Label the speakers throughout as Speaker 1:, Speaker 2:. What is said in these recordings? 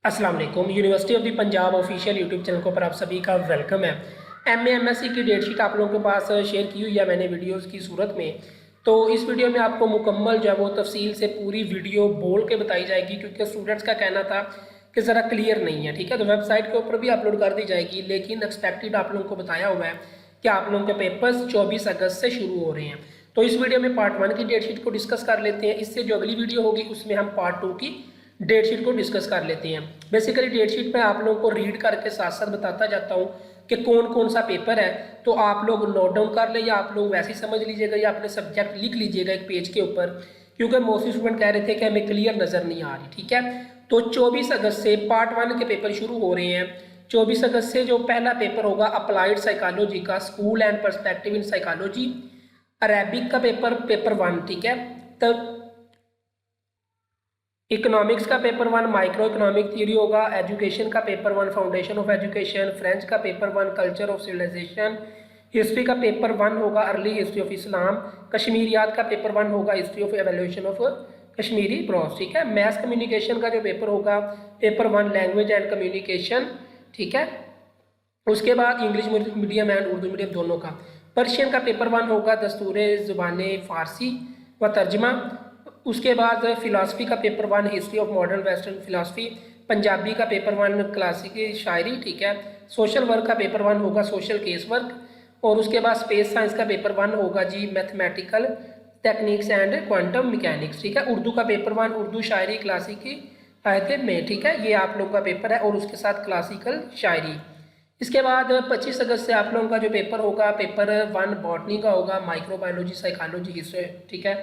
Speaker 1: अस्सलाम वालेकुम। University of the Punjab official YouTube channel को पर आप सभी का वेलकम है। एमएससी की डेटशीट आप लोगों के पास शेयर की हुई है मैंने वीडियोस की सूरत में। तो इस वीडियो में आपको मुकम्मल जो है वो तफसील से पूरी वीडियो बोल के बताई जाएगी, क्योंकि स्टूडेंट्स का कहना था कि ज़रा क्लियर नहीं है। ठीक है, तो वेबसाइट के ऊपर भी अपलोड कर दी जाएगी, लेकिन एक्सपेक्टेड आप लोगों को बताया हुआ है कि आप लोगों के पेपर्स 24 अगस्त से शुरू हो रहे हैं। तो इस वीडियो में पार्ट 1 की डेटशीट को डिस्कस कर लेते हैं। इससे जो अगली वीडियो होगी उसमें हम पार्ट 2 की डेटशीट को डिस्कस कर लेते हैं। बेसिकली डेटशीट में आप लोगों को रीड करके साथ साथ बताता जाता हूँ कि कौन कौन सा पेपर है, तो आप लोग नोट डाउन कर ले या आप लोग वैसे ही समझ लीजिएगा या अपने सब्जेक्ट लिख लीजिएगा एक पेज के ऊपर, क्योंकि मोस्टली स्टूडेंट कह रहे थे कि हमें क्लियर नज़र नहीं आ रही। ठीक है, तो 24 अगस्त से पार्ट 1 के पेपर शुरू हो रहे हैं। 24 अगस्त से जो पहला पेपर होगा अप्लाइड साइकोलॉजी का, school and perspective in psychology, Arabic का पेपर 1। ठीक है, तब इकोनॉमिक्स का पेपर 1 माइक्रो इकोनॉमिक थ्योरी होगा, एजुकेशन का paper 1 foundation of education, French का paper 1 culture of civilization, history का पेपर 1 होगा early history of Islam, Kashmiriyat का पेपर 1 होगा history of evolution of Kashmiri ब्रॉस। ठीक है, मैथ कम्युनिकेशन का जो पेपर होगा पेपर 1 लैंग्वेज एंड कम्युनिकेशन। ठीक है, उसके बाद English medium and Urdu medium दोनों का। पर्शियन का पेपर 1 होगा दस्तूर ज़ुबान फ़ारसी व तर्जमा। उसके बाद फ़िलासफ़ी का paper 1 history of modern western philosophy, Punjabi का पेपर 1 क्लासिकी शायरी। ठीक है, सोशल वर्क का पेपर 1 होगा सोशल केस वर्क, और उसके बाद स्पेस साइंस का पेपर 1 होगा जी mathematical techniques and quantum mechanics. ठीक है, उर्दू का पेपर 1 उर्दू शायरी क्लासिकी आयत में। ठीक है, ये आप लोगों का पेपर है, और उसके साथ क्लासिकल शायरी। इसके बाद 25 अगस्त से आप लोगों का जो पेपर होगा पेपर 1 बॉटनी का होगा, माइक्रोबायोलॉजी साइकोलॉजी हिस्ट्री। ठीक है,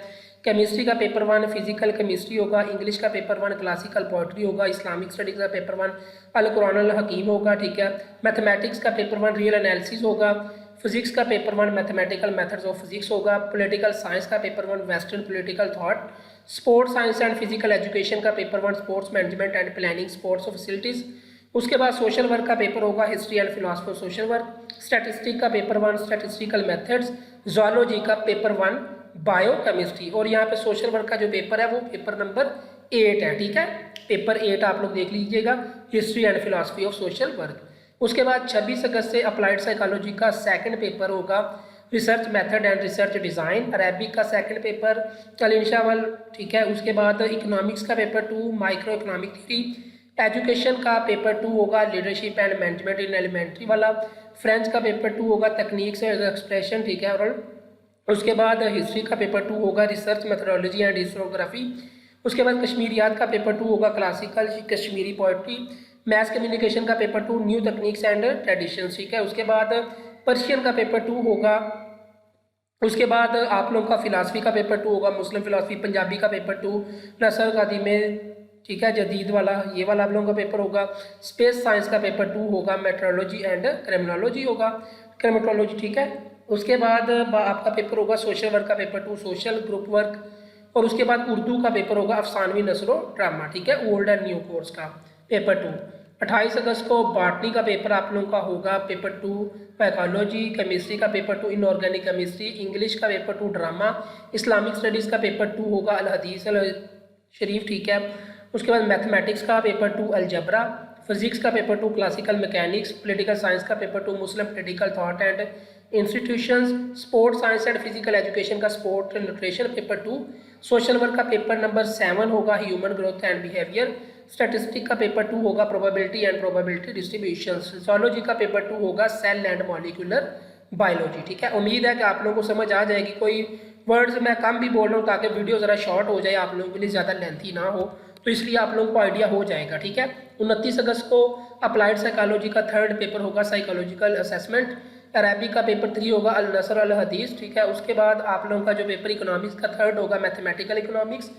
Speaker 1: केमिस्ट्री का पेपर 1 फिजिकल केमिस्ट्री होगा, इंग्लिश का पेपर 1 क्लासिकल पोइट्री होगा, इस्लामिक स्टडीज़ का पेपर 1 अल कुरान अल हकीम होगा। ठीक है, मैथमेटिक्स का पेपर 1 रियल एनालिसिस होगा, फिजिक्स का paper 1 mathematical methods of physics होगा, पॉलिटिकल साइंस का paper 1 western political thought, sports science and physical education का paper 1 sports management and planning sports facilities. उसके बाद सोशल वर्क का पेपर होगा history and philosophy of social work, statistic का paper 1 statistical methods, zoology का paper 1 biochemistry. और यहाँ पे सोशल वर्क का जो पेपर है वो पेपर नंबर 8 है। ठीक है, पेपर 8 आप लोग देख लीजिएगा, history and philosophy of social work. उसके बाद 26 अगस्त से अप्लाइड साइकोलॉजी का सेकंड पेपर होगा research method and research design, Arabic का सेकंड पेपर अल-इंशावल। ठीक है, उसके बाद इकोनॉमिक्स का paper 2 micro economic theory, education का पेपर 2 होगा leadership and management in elementary वाला, फ्रेंच का पेपर 2 होगा टेक्निक्स एंड एक्सप्रेशन। ठीक है, और उसके बाद हिस्ट्री का पेपर 2 होगा रिसर्च मेथडोलॉजी एंड हिस्टोग्राफी। उसके बाद कश्मीरियात का पेपर 2 होगा classical Kashmiri poetry, math communication का paper 2 new techniques and traditions. ठीक है, उसके बाद पर्शियन का पेपर 2 होगा। उसके बाद आप लोगों का फिलासफी का पेपर 2 होगा मुस्लिम फिलासफी, पंजाबी का पेपर 2 नसर गादी में। ठीक है, जदीद वाला ये वाला आप लोगों का पेपर होगा। स्पेस साइंस का पेपर 2 होगा मेट्रोलॉजी एंड क्रिमिनोलॉजी होगा, क्रिमिनोलॉजी। ठीक है, उसके बाद आपका पेपर होगा सोशल वर्क का पेपर 2 सोशल ग्रुप वर्क, और उसके बाद उर्दू का पेपर होगा अफसानवी नसरो ड्रामा। ठीक है, ओल्ड एंड न्यू कोर्स का पेपर 2। 28 अगस्त को बॉटनी का पेपर आप लोगों का होगा पेपर 2 पैथोलॉजी, केमिस्ट्री का पेपर 2 इनऑर्गेनिक केमिस्ट्री, इंग्लिश का पेपर 2 ड्रामा, इस्लामिक स्टडीज़ का पेपर 2 होगा अल हदीस अल शरीफ। ठीक है, उसके बाद मैथमेटिक्स का पेपर 2 अलजबरा, फिजिक्स का paper 2 classical mechanics, political science का paper 2 Muslim political thought and institutions, sports science and physical education का sport nutrition paper 2, social work का पेपर नंबर 7 होगा human growth and behaviour, statistic का paper 2 होगा probability and probability distribution, zoology का paper 2 होगा cell and molecular biology. ठीक है, उम्मीद है कि आप लोगों को समझ आ जाएगी। कोई वर्ड्स मैं कम भी बोल रहा हूँ ताकि वीडियो ज़रा शॉर्ट हो जाए, आप लोगों के लिए ज़्यादा लेंथी ना हो, तो इसलिए आप लोगों को आइडिया हो जाएगा। ठीक है, 29 अगस्त को अप्लाइड साइकोलॉजी का थर्ड पेपर होगा साइकोलॉजिकल असेसमेंट, अरेबिक का पेपर 3 होगा अल नसर अल हदीस। ठीक है, उसके बाद आप लोगों का जो पेपर इकोनॉमिक्स का थर्ड होगा मैथमेटिकल इकोनॉमिक्स,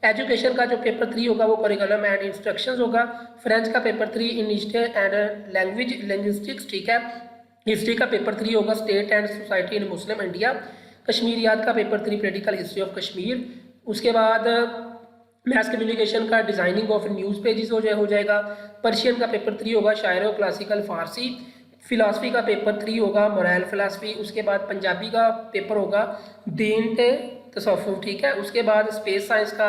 Speaker 1: एजुकेशन का जो पेपर 3 होगा वो करिकुलम एंड इंस्ट्रक्शंस होगा, फ्रेंच का paper 3 initiative and language linguistics. ठीक है, हिस्ट्री का पेपर 3 होगा state and society in Muslim India, Kashmiriyat का paper 3 political history of Kashmir. उसके बाद मैथ कम्युनिकेशन का डिज़ाइनिंग ऑफ न्यूज़ पेजेस हो जाएगा, पर्शियन का पेपर 3 होगा शायर और क्लासिकल फ़ारसी, फ़िलासफ़ी का पेपर 3 होगा मोरल फ़िलासफ़ी। उसके बाद पंजाबी का पेपर होगा दीन तसव्वुफ़। ठीक है, उसके बाद स्पेस साइंस का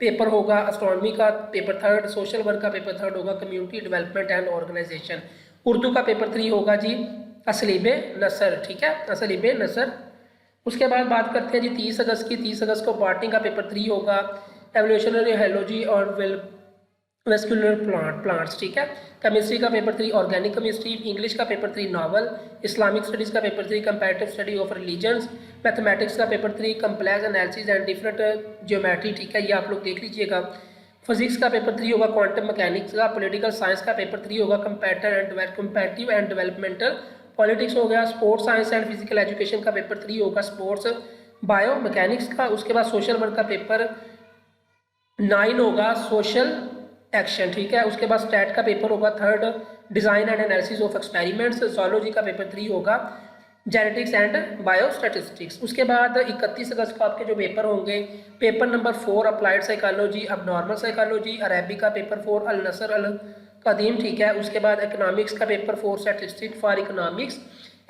Speaker 1: पेपर होगा एस्ट्रोनॉमी का पेपर 3rd, सोशल वर्क का पेपर 3rd होगा community development and organisation. Urdu का पेपर 3 होगा जी असलीब नसर, ठीक है, असलीब नसर। उसके बाद बात करते हैं जी 30 अगस्त की। 30 अगस्त को बॉटनी का पेपर 3 होगा, एवोल्यूशनरी हेलोजी और वेस्कुलर प्लांट्स, ठीक है। केमिस्ट्री का पेपर 3 ऑर्गेनिक केमिस्ट्री। इंग्लिश का पेपर 3 नावल। इस्लामिक स्टडीज़ का paper 3 comparative study of religions. Mathematics का paper 3 complex analysis and different geometry, ठीक है, ये आप लोग देख लीजिएगा। फिजिक्स का पेपर 3 होगा क्वांटम मैकेनिक्स का। पॉलिटिकल साइंस का पेपर 3 होगा कंपैरेटिव एंड डेवलपमेंटल पॉलिटिक्स हो गया। Sports science and physical education का पेपर 3 होगा स्पोर्ट्स बायो मैकेनिक्स का। उसके बाद सोशल वर्क का पेपर 9 होगा सोशल एक्शन, ठीक है। उसके बाद स्टैट का पेपर होगा 3rd design and analysis of experiments. Zoology का पेपर 3 होगा जेनेटिक्स एंड बायोस्टैटिस्टिक्स। उसके बाद 31 अगस्त को आपके जो पेपर होंगे, पेपर नंबर 4 अप्लाइड साइकोलॉजी, अब नॉर्मल साइकोलॉजी। अरबी का पेपर 4 अल नसर अल कदीम, ठीक है। उसके बाद इकोनॉमिक्स का paper 4 statistics for economics.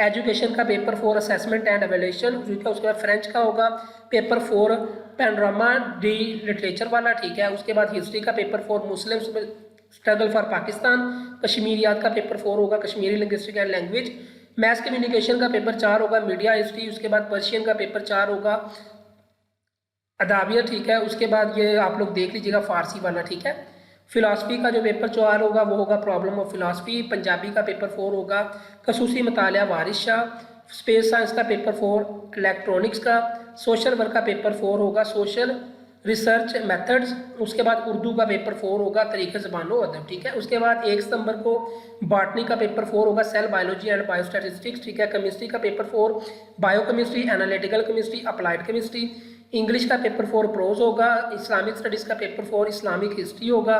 Speaker 1: Education का पेपर 4 असेसमेंट एंड एवेल्यूशन, ठीक है। उसके बाद फ्रेंच का होगा पेपर 4 पैनोरामा डी लिटरेचर वाला, ठीक है। उसके बाद हिस्ट्री का paper 4 Muslim struggle for Pakistan. Kashmiriyat का पेपर 4 होगा Kashmiri linguistic and language. Maths communication का पेपर 4 होगा मीडिया हिस्ट्री। उसके बाद पर्शियन का पेपर 4 होगा अदाबियत, ठीक है। उसके बाद ये आप लोग देख लीजिएगा फारसी वाला, ठीक है। फिलासफी का जो पेपर 4 होगा वो होगा प्रॉब्लम ऑफ फिलासफी। पंजाबी का पेपर 4 होगा खसूसी मतालिया वारिस शाह। स्पेस साइंस का पेपर 4 इलेक्ट्रॉनिक्स का। सोशल वर्क का पेपर 4 होगा सोशल रिसर्च मेथड्स। उसके बाद उर्दू का पेपर 4 होगा तरीके ज़बानो अदब, ठीक है। उसके बाद 1 सितंबर को बॉटनी का पेपर 4 होगा सेल बायोलॉजी एंड बायोस्टैटिस्टिक्स, ठीक है। केमिस्ट्री का paper 4 biochemistry, analytical chemistry, applied chemistry. English का पेपर 4 प्रोज होगा। इस्लामिक स्टडीज़ का पेपर 4 इस्लामिक हिस्ट्री होगा।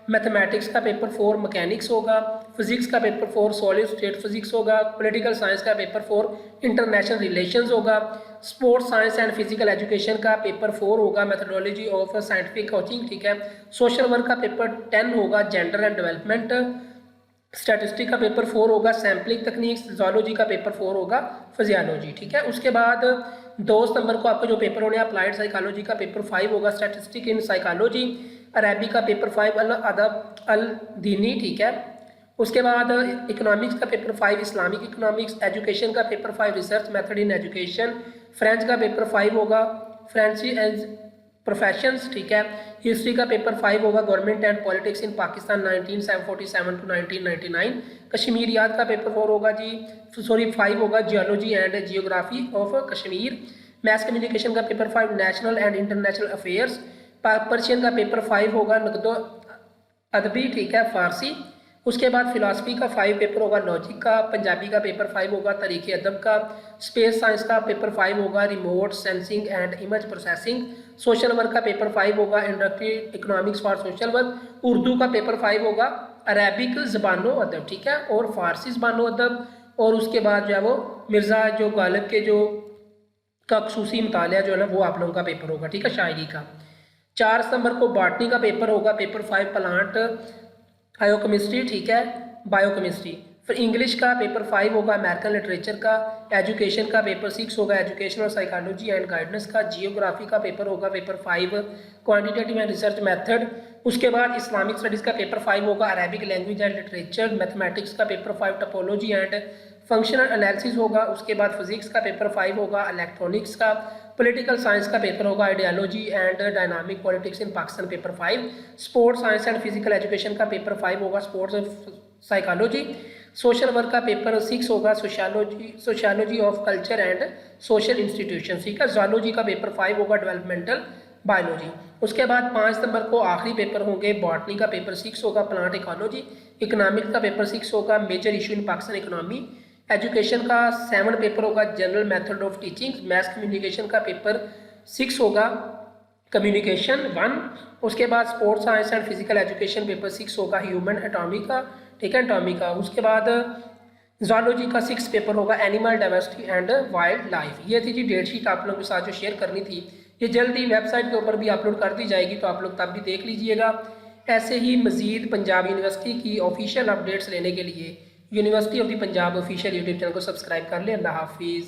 Speaker 1: मैथमेटिक्स का पेपर 4 मैकेनिक्स होगा। फिजिक्स का पेपर 4 सॉलिड स्टेट फिजिक्स होगा। पॉलिटिकल साइंस का पेपर 4 इंटरनेशनल रिलेशंस होगा। Sports science and physical education का पेपर 4 होगा मेथडोलॉजी ऑफ साइंटिफिक कोचिंग, ठीक है। सोशल वर्क का पेपर 10 होगा जेंडर एंड डेवलपमेंट। स्टैटिस्टिक का पेपर 4 होगा सैम्पलिंग तकनीक्स। जोलॉजी का पेपर 4 होगा फिजियोलॉजी, ठीक है। उसके बाद 2 सितंबर को आपका जो पेपर होने अप्लाइड साइकोलॉजी का पेपर 5 होगा स्टैटिस्टिक इन साइकोलॉजी। अरबी का पेपर 5 अल अदब अल दीनी, ठीक है। उसके बाद इकोनॉमिक्स का पेपर 5 इस्लामिक इकोनॉमिक्स। एजुकेशन का paper 5 research method in education. French का पेपर 5 होगा फ्रेंच एज प्रोफेशंस, ठीक है। हिस्ट्री का पेपर 5 होगा government and politics in Pakistan 1947 to 1999। Kashmiriyat का पेपर 4 होगा जी 5 होगा geology and geography of Kashmir. Maths communication का paper 5 national and international affairs. Persian का पेपर 5 होगा नकदो अदबी, ठीक है, फारसी। उसके बाद फिलासफी का 5 पेपर होगा लॉजिक का। पंजाबी का पेपर 5 होगा तरीके अदब का। स्पेस साइंस का पेपर 5 होगा remote sensing and image processing. Social work का पेपर 5 होगा inductive economics for social work. Urdu का पेपर 5 होगा अरेबिक ज़बानो अदब, ठीक है, और फारसी ज़बानो अदब। और उसके बाद जो है वो मिर्ज़ा जो गालिब के जो का खसूसी मुतालिया जो है ना वो आप लोगों का पेपर होगा, ठीक है, शायरी का। 4 सितंबर को बॉटनी का पेपर होगा पेपर 5 प्लांट बायोकेमिस्ट्री, ठीक है, बायोकेमिस्ट्री। फिर इंग्लिश का पेपर 5 होगा अमेरिकन लिटरेचर का। एजुकेशन का पेपर 6 होगा एजुकेशनल साइकोलॉजी एंड गाइडेंस का। जियोग्राफी का पेपर होगा paper 5 quantitative and research method. उसके बाद इस्लामिक स्टडीज़ का पेपर 5 होगा Arabic language and literature. Mathematics का paper 5 topology and functional analysis होगा। उसके बाद फिजिक्स का पेपर 5 होगा इलेक्ट्रॉनिक्स का। पॉलिटिकल साइंस का पेपर होगा ideology and dynamic politics in Pakistan paper 5। Sports science and physical education का पेपर 5 होगा स्पोर्ट्स साइकोलॉजी। सोशल वर्क का पेपर 6 होगा sociology of culture and social institution, ठीक है। जोलॉजी का पेपर 5 होगा डेवलपमेंटल बायोलॉजी। उसके बाद 5 सितंबर को आखिरी पेपर होंगे बॉटनी का पेपर 6 होगा प्लांट इकोलॉजी। इकोनॉमिक्स का पेपर 6 होगा major issue in Pakistan economy. Education का 7 पेपर होगा general method of teaching. Maths communication का पेपर 6 होगा कम्युनिकेशन 1। उसके बाद sports science and physical education paper 6 होगा ह्यूमन एटॉमी का, ठीक है, एटॉमी का। उसके बाद जोलॉजी का 6 पेपर होगा animal diversity and wild life. ये थी जी डेट शीट आप लोगों के साथ जो शेयर करनी थी। ये जल्दी वेबसाइट के ऊपर भी अपलोड कर दी जाएगी, तो आप लोग तब भी देख लीजिएगा। ऐसे ही मज़ीद पंजाब यूनिवर्सिटी की ऑफिशियल अपडेट्स लेने के लिए university of the Punjab official YouTube channel को सब्सक्राइब कर लें। अल्लाह हाफिज़।